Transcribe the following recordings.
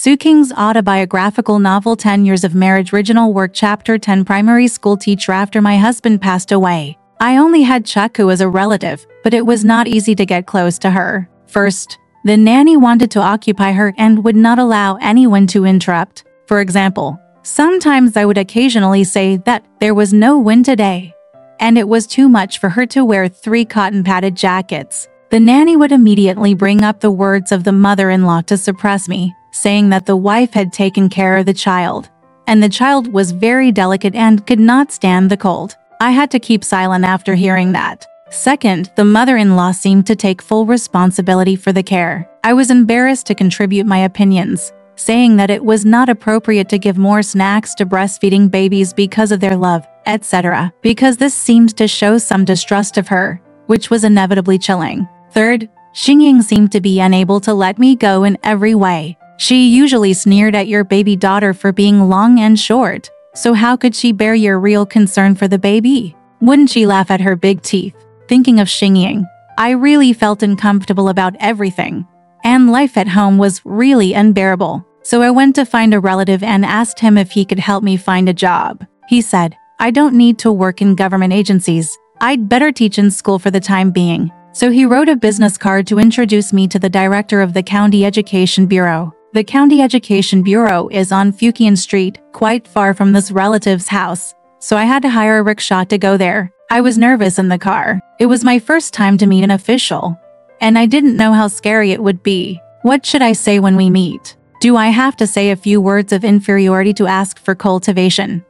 Su Qing's autobiographical novel 10 Years of Marriage. Original work. Chapter 10. Primary school teacher. After my husband passed away, I only had Chuku as a relative, but it was not easy to get close to her. First, the nanny wanted to occupy her and would not allow anyone to interrupt. For example, sometimes I would occasionally say that there was no wind today, and it was too much for her to wear 3 cotton-padded jackets. The nanny would immediately bring up the words of the mother-in-law to suppress me, saying that the wife had taken care of the child, and the child was very delicate and could not stand the cold. I had to keep silent after hearing that. Second, the mother-in-law seemed to take full responsibility for the care. I was embarrassed to contribute my opinions, saying that it was not appropriate to give more snacks to breastfeeding babies because of their love, etc., because this seemed to show some distrust of her, which was inevitably chilling. Third, Xingying seemed to be unable to let me go in every way. She usually sneered at your baby daughter for being long and short, so how could she bear your real concern for the baby? Wouldn't she laugh at her big teeth? Thinking of Xingying, I really felt uncomfortable about everything, and life at home was really unbearable. So I went to find a relative and asked him if he could help me find a job. He said, I don't need to work in government agencies. I'd better teach in school for the time being. So he wrote a business card to introduce me to the director of the County Education Bureau. The County Education Bureau is on Fujian Street, quite far from this relative's house, so I had to hire a rickshaw to go there. I was nervous in the car. It was my first time to meet an official, and I didn't know how scary it would be. What should I say when we meet? Do I have to say a few words of inferiority to ask for cultivation?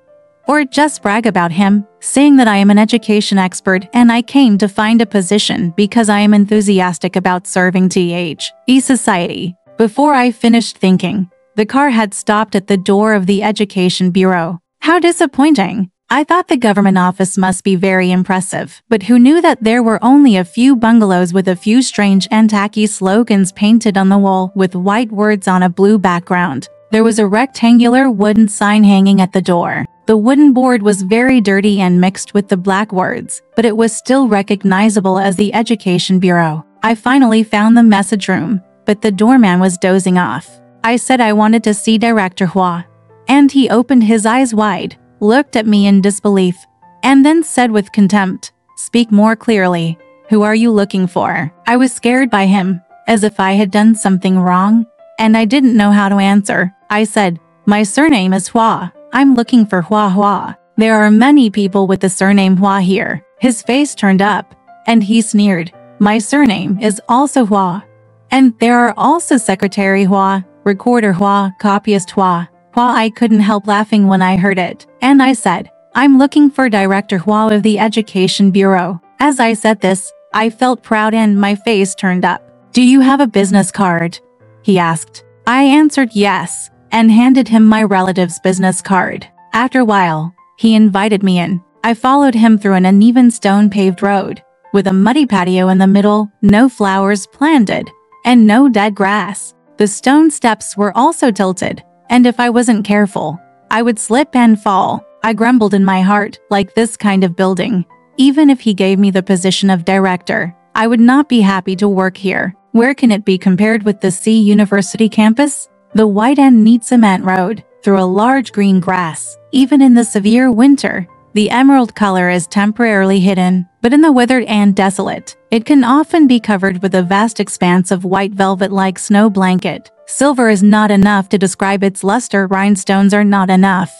Or just brag about him, saying that I am an education expert and I came to find a position because I am enthusiastic about serving society? Before I finished thinking, the car had stopped at the door of the Education Bureau. How disappointing! I thought the government office must be very impressive, but who knew that there were only a few bungalows with a few strange and tacky slogans painted on the wall with white words on a blue background. There was a rectangular wooden sign hanging at the door. The wooden board was very dirty and mixed with the black words, but it was still recognizable as the Education Bureau. I finally found the message room, but the doorman was dozing off. I said I wanted to see Director Hua, and he opened his eyes wide, looked at me in disbelief, and then said with contempt, "Speak more clearly. Who are you looking for?" I was scared by him, as if I had done something wrong, and I didn't know how to answer. I said, "My surname is Hua. I'm looking for Hua. There are many people with the surname Hua here." His face turned up, and he sneered, "My surname is also Hua. And there are also Secretary Hua, Recorder Hua, Copyist Hua." I couldn't help laughing when I heard it, and I said, "I'm looking for Director Hua of the Education Bureau." As I said this, I felt proud and my face turned up. "Do you have a business card?" he asked. I answered yes, and handed him my relative's business card. After a while, he invited me in. I followed him through an uneven stone-paved road, with a muddy patio in the middle, no flowers planted, and no dead grass. The stone steps were also tilted, and if I wasn't careful, I would slip and fall. I grumbled in my heart, like this kind of building, even if he gave me the position of director, I would not be happy to work here. Where can it be compared with the C University campus? The white and neat cement road, through a large green grass. Even in the severe winter, the emerald color is temporarily hidden, but in the withered and desolate, it can often be covered with a vast expanse of white velvet like snow blanket. Silver is not enough to describe its luster, rhinestones are not enough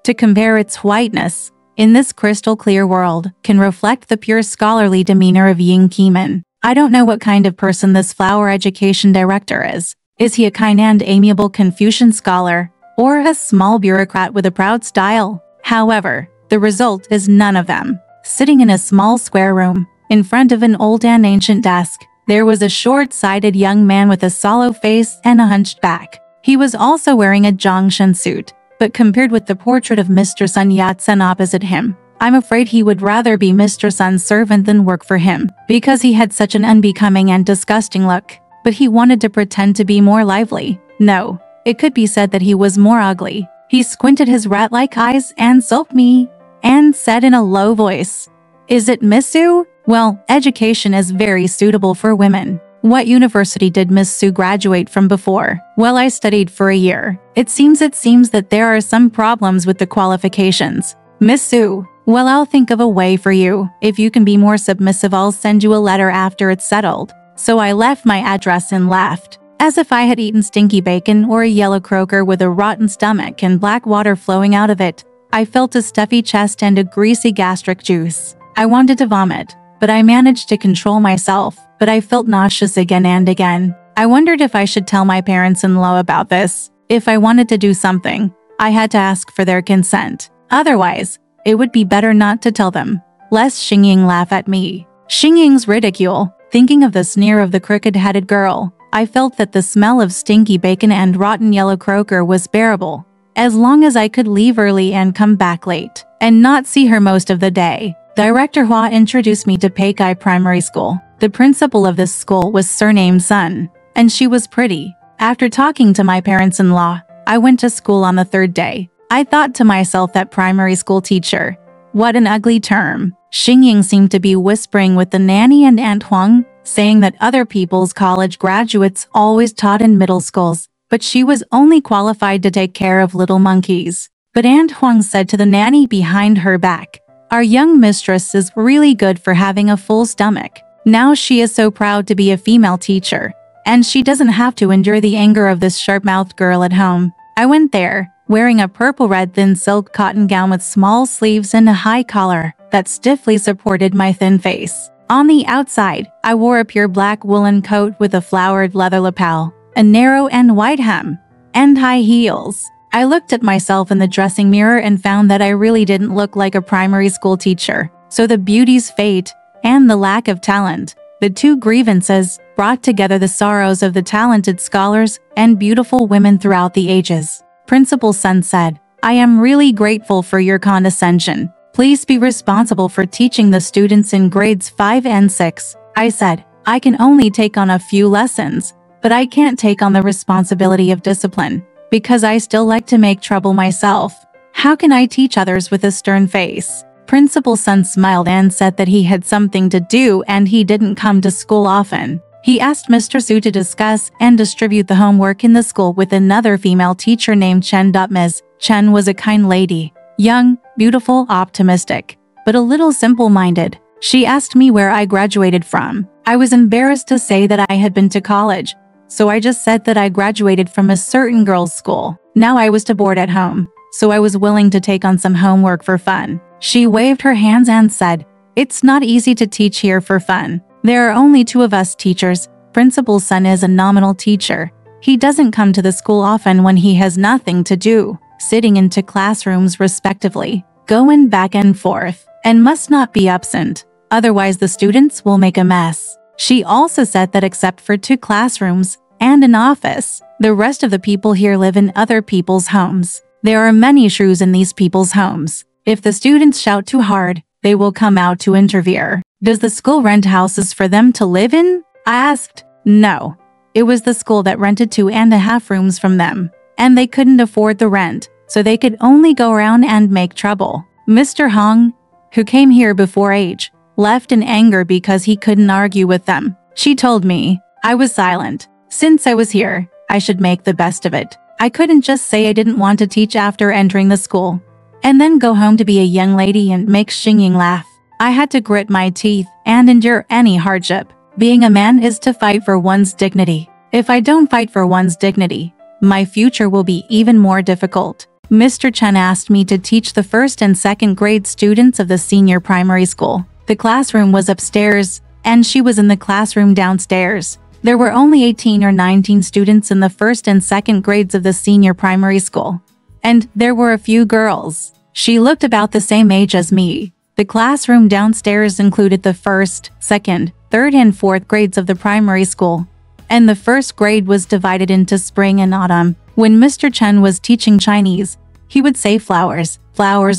to compare its whiteness. In this crystal-clear world, can reflect the pure scholarly demeanor of Ying Keeman. I don't know what kind of person this flower education director is. Is he a kind and amiable Confucian scholar, or a small bureaucrat with a proud style? However, the result is none of them. Sitting in a small square room, in front of an old and ancient desk, there was a short-sighted young man with a sallow face and a hunched back. He was also wearing a Zhongshan suit, but compared with the portrait of Mr. Sun Yat-sen opposite him, I'm afraid he would rather be Mr. Sun's servant than work for him, because he had such an unbecoming and disgusting look. But he wanted to pretend to be more lively. No, it could be said that he was more ugly. He squinted his rat-like eyes and sulked me, and said in a low voice, "Is it Miss Su? Well, education is very suitable for women. What university did Miss Su graduate from before? Well, I studied for a year. It seems that there are some problems with the qualifications. Miss Su, well, I'll think of a way for you. If you can be more submissive, I'll send you a letter after it's settled. So I left my address and left. As if I had eaten stinky bacon or a yellow croaker with a rotten stomach and black water flowing out of it. I felt a stuffy chest and a greasy gastric juice. I wanted to vomit, but I managed to control myself. But I felt nauseous again and again. I wondered if I should tell my parents-in-law about this. If I wanted to do something, I had to ask for their consent. Otherwise, it would be better not to tell them, lest Xingying laugh at me. Xingying's ridicule. Thinking of the sneer of the crooked-headed girl, I felt that the smell of stinky bacon and rotten yellow croaker was bearable, as long as I could leave early and come back late, and not see her most of the day. Director Hua introduced me to Peikai Primary School. The principal of this school was surnamed Sun, and she was pretty. After talking to my parents-in-law, I went to school on the third day. I thought to myself that primary school teacher. What an ugly term. Xingying seemed to be whispering with the nanny and Aunt Huang, saying that other people's college graduates always taught in middle schools, but she was only qualified to take care of little monkeys. But Aunt Huang said to the nanny behind her back, "Our young mistress is really good for having a full stomach. Now she is so proud to be a female teacher, and she doesn't have to endure the anger of this sharp-mouthed girl at home." I went there, wearing a purple-red thin silk cotton gown with small sleeves and a high collar that stiffly supported my thin face. On the outside, I wore a pure black woolen coat with a flowered leather lapel, a narrow and wide hem, and high heels. I looked at myself in the dressing mirror and found that I really didn't look like a primary school teacher. So the beauty's fate and the lack of talent, the two grievances, brought together the sorrows of the talented scholars and beautiful women throughout the ages. Principal Sun said, "I am really grateful for your condescension. Please be responsible for teaching the students in grades 5 and 6. I said, "I can only take on a few lessons, but I can't take on the responsibility of discipline, because I still like to make trouble myself. How can I teach others with a stern face?" Principal Sun smiled and said that he had something to do and he didn't come to school often. He asked Mr. Su to discuss and distribute the homework in the school with another female teacher named Chen. Ms. Chen was a kind lady, young, beautiful, optimistic, but a little simple-minded. She asked me where I graduated from. I was embarrassed to say that I had been to college, so I just said that I graduated from a certain girls' school. Now I was to board at home, so I was willing to take on some homework for fun. She waved her hands and said, "It's not easy to teach here for fun. There are only 2 of us teachers. Principal Sun is a nominal teacher. He doesn't come to the school often when he has nothing to do, sitting into classrooms respectively, going back and forth, and must not be absent. Otherwise the students will make a mess." She also said that except for 2 classrooms and an office, the rest of the people here live in other people's homes. There are many shrews in these people's homes. If the students shout too hard, they will come out to interfere. "Does the school rent houses for them to live in?" I asked. No. It was the school that rented 2.5 rooms from them, and they couldn't afford the rent, so they could only go around and make trouble. Mr. Hong, who came here before age, left in anger because he couldn't argue with them. She told me. I was silent. Since I was here, I should make the best of it. I couldn't just say I didn't want to teach after entering the school, and then go home to be a young lady and make Xingying laugh. I had to grit my teeth and endure any hardship. Being a man is to fight for one's dignity. If I don't fight for one's dignity, my future will be even more difficult. Mr. Chen asked me to teach the 1st and 2nd grade students of the senior primary school. The classroom was upstairs, and she was in the classroom downstairs. There were only 18 or 19 students in the 1st and 2nd grades of the senior primary school, and there were a few girls. She looked about the same age as me. The classroom downstairs included the 1st, 2nd, 3rd and 4th grades of the primary school, and the 1st grade was divided into spring and autumn. When Mr. Chen was teaching Chinese, he would say flowers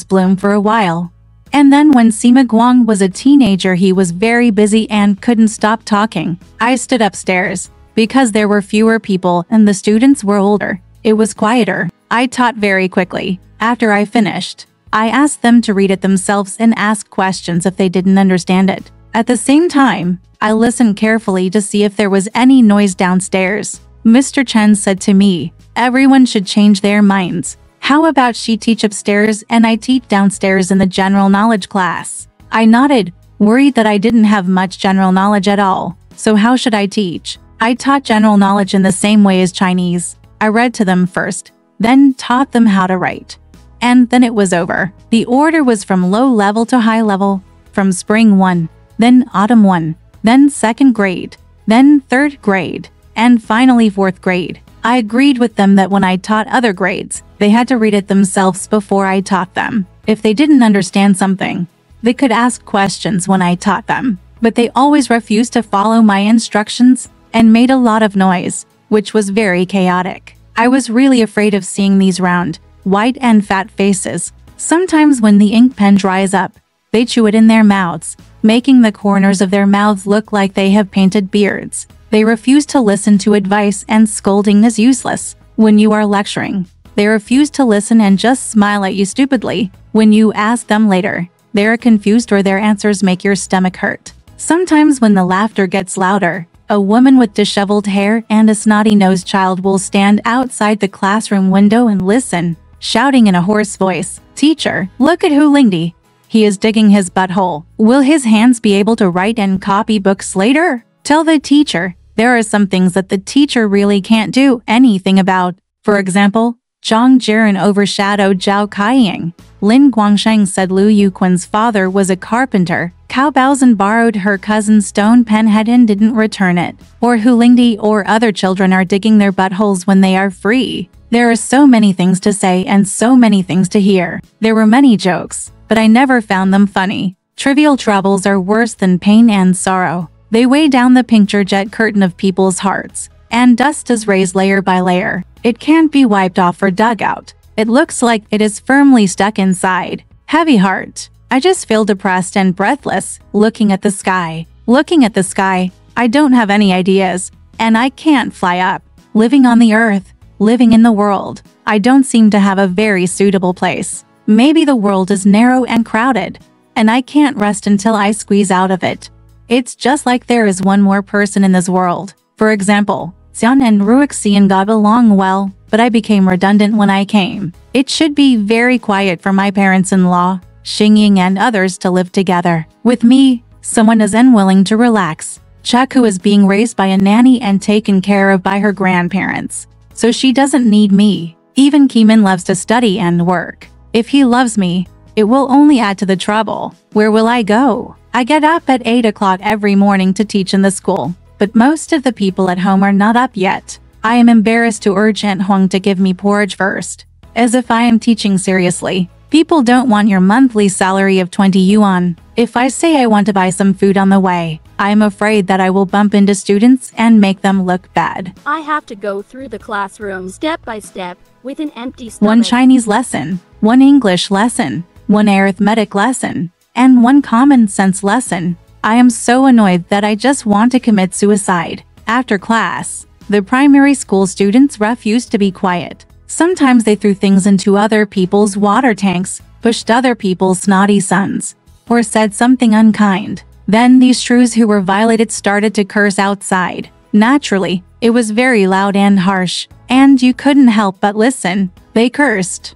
bloom for a while. And then when Sima Guang was a teenager, he was very busy and couldn't stop talking. I stood upstairs, because there were fewer people and the students were older. It was quieter. I taught very quickly. After I finished, I asked them to read it themselves and ask questions if they didn't understand it. At the same time, I listened carefully to see if there was any noise downstairs. Mr. Chen said to me, "Everyone should change their minds. How about she teach upstairs and I teach downstairs in the general knowledge class?" I nodded, worried that I didn't have much general knowledge at all. So how should I teach? I taught general knowledge in the same way as Chinese. I read to them first, then taught them how to write. And then it was over. The order was from low level to high level, from spring 1, then autumn 1, then 2nd grade, then 3rd grade, and finally 4th grade. I agreed with them that when I taught other grades, they had to read it themselves before I taught them. If they didn't understand something, they could ask questions when I taught them. But they always refused to follow my instructions and made a lot of noise, which was very chaotic. I was really afraid of seeing these round, white and fat faces. Sometimes when the ink pen dries up, they chew it in their mouths, making the corners of their mouths look like they have painted beards. They refuse to listen to advice and scolding is useless. When you are lecturing, they refuse to listen and just smile at you stupidly. When you ask them later, they are confused or their answers make your stomach hurt. Sometimes when the laughter gets louder, a woman with disheveled hair and a snotty-nosed child will stand outside the classroom window and listen, shouting in a hoarse voice, "Teacher, look at Hu Lingdi. He is digging his butthole. Will his hands be able to write and copy books later?" Tell the teacher, there are some things that the teacher really can't do anything about. For example, Zhang Jiren overshadowed Zhao Kaiying. Lin Guangsheng said Lu Yuquan's father was a carpenter. Cao Baozan borrowed her cousin's stone pen head and didn't return it. Or Hu Lingdi or other children are digging their buttholes when they are free. There are so many things to say and so many things to hear. There were many jokes, but I never found them funny. Trivial troubles are worse than pain and sorrow. They weigh down the pink georgette curtain of people's hearts, and dust is raised layer by layer. It can't be wiped off or dug out. It looks like it is firmly stuck inside. Heavy heart. I just feel depressed and breathless, looking at the sky. Looking at the sky, I don't have any ideas, and I can't fly up. Living on the earth, living in the world, I don't seem to have a very suitable place. Maybe the world is narrow and crowded, and I can't rest until I squeeze out of it. It's just like there is one more person in this world. For example, Xian and Ruixian got along well, but I became redundant when I came. It should be very quiet for my parents-in-law, Xingying and others to live together. With me, someone is unwilling to relax. Chaku is being raised by a nanny and taken care of by her grandparents, so she doesn't need me. Even Kimin loves to study and work. If he loves me, it will only add to the trouble. Where will I go? I get up at 8 o'clock every morning to teach in the school, but most of the people at home are not up yet. I am embarrassed to urge Aunt Huang to give me porridge first, as if I am teaching seriously. People don't want your monthly salary of 20 yuan. If I say I want to buy some food on the way, I am afraid that I will bump into students and make them look bad. I have to go through the classroom step by step with an empty stomach. One Chinese lesson, one English lesson, one arithmetic lesson, and one common sense lesson. I am so annoyed that I just want to commit suicide. After class, the primary school students refused to be quiet. Sometimes they threw things into other people's water tanks, pushed other people's snotty sons, or said something unkind. Then these shrews who were violated started to curse outside. Naturally, it was very loud and harsh, and you couldn't help but listen. They cursed.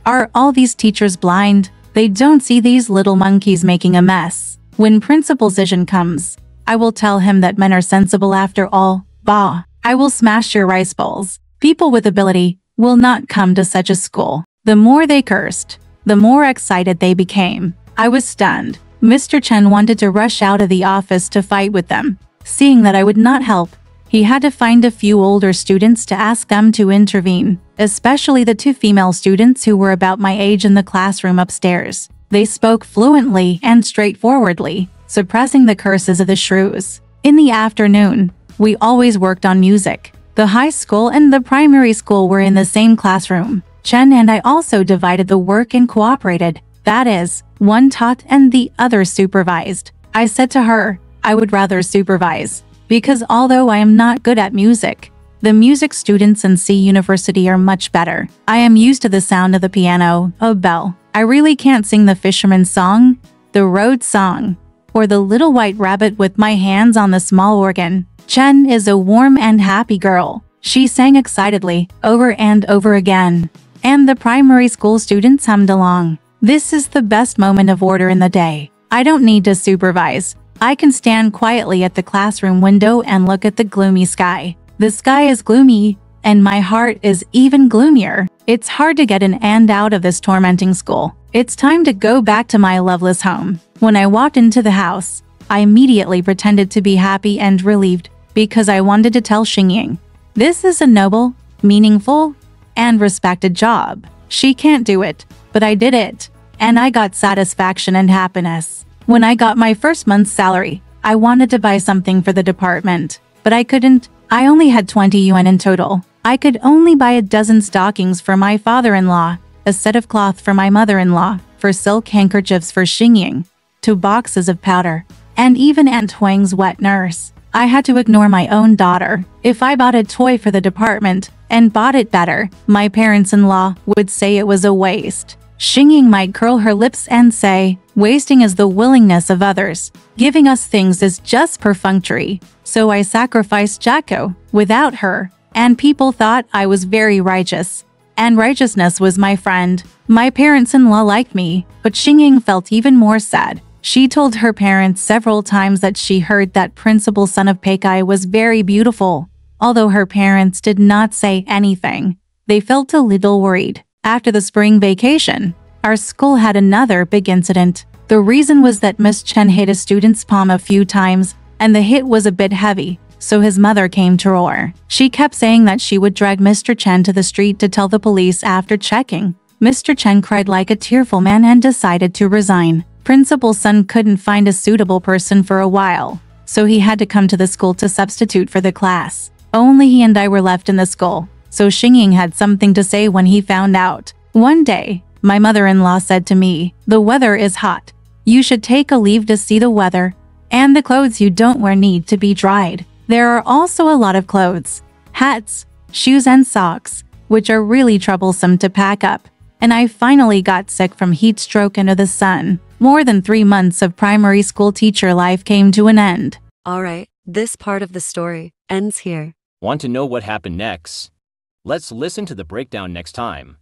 Are all these teachers blind? They don't see these little monkeys making a mess. When Principal Zizhen comes, I will tell him that men are sensible after all. Bah! I will smash your rice bowls. People with ability will not come to such a school. The more they cursed, the more excited they became. I was stunned. Mr. Chen wanted to rush out of the office to fight with them. Seeing that I would not help, he had to find a few older students to ask them to intervene, especially the 2 female students who were about my age in the classroom upstairs. They spoke fluently and straightforwardly, suppressing the curses of the shrews. In the afternoon, we always worked on music. The high school and the primary school were in the same classroom. Chen and I also divided the work and cooperated. That is, one taught and the other supervised. I said to her, I would rather supervise, because although I am not good at music, the music students in C University are much better. I am used to the sound of the piano, a bell. I really can't sing the fisherman's song, the road song, or the little white rabbit with my hands on the small organ. Chen is a warm and happy girl. She sang excitedly, over and over again. And the primary school students hummed along. This is the best moment of order in the day. I don't need to supervise. I can stand quietly at the classroom window and look at the gloomy sky. The sky is gloomy, and my heart is even gloomier. It's hard to get in and out of this tormenting school. It's time to go back to my loveless home. When I walked into the house, I immediately pretended to be happy and relieved because I wanted to tell Xingying. This is a noble, meaningful, and respected job. She can't do it, but I did it, and I got satisfaction and happiness. When I got my first month's salary, I wanted to buy something for the department, but I couldn't. I only had 20 yuan in total. I could only buy a dozen stockings for my father-in-law, a set of cloth for my mother-in-law, for silk handkerchiefs for Xingying, 2 boxes of powder, and even Aunt Huang's wet nurse. I had to ignore my own daughter. If I bought a toy for the department and bought it better, my parents-in-law would say it was a waste. Xingying might curl her lips and say, wasting is the willingness of others. Giving us things is just perfunctory. So I sacrificed Jacko without her, and people thought I was very righteous. And righteousness was my friend. My parents-in-law liked me, but Xingying felt even more sad. She told her parents several times that she heard that principal son of Peikai was very beautiful. Although her parents did not say anything, they felt a little worried. After the spring vacation, our school had another big incident. The reason was that Miss Chen hit a student's palm a few times, and the hit was a bit heavy, so his mother came to roar. She kept saying that she would drag Mr. Chen to the street to tell the police after checking. Mr. Chen cried like a tearful man and decided to resign. Principal's son couldn't find a suitable person for a while, so he had to come to the school to substitute for the class. Only he and I were left in the school, so Xingying had something to say when he found out. One day, my mother-in-law said to me, "The weather is hot. You should take a leave to see the weather, and the clothes you don't wear need to be dried." There are also a lot of clothes, hats, shoes and socks, which are really troublesome to pack up, and I finally got sick from heat stroke under the sun. More than 3 months of primary school teacher life came to an end. Alright, this part of the story ends here. Want to know what happened next? Let's listen to the breakdown next time.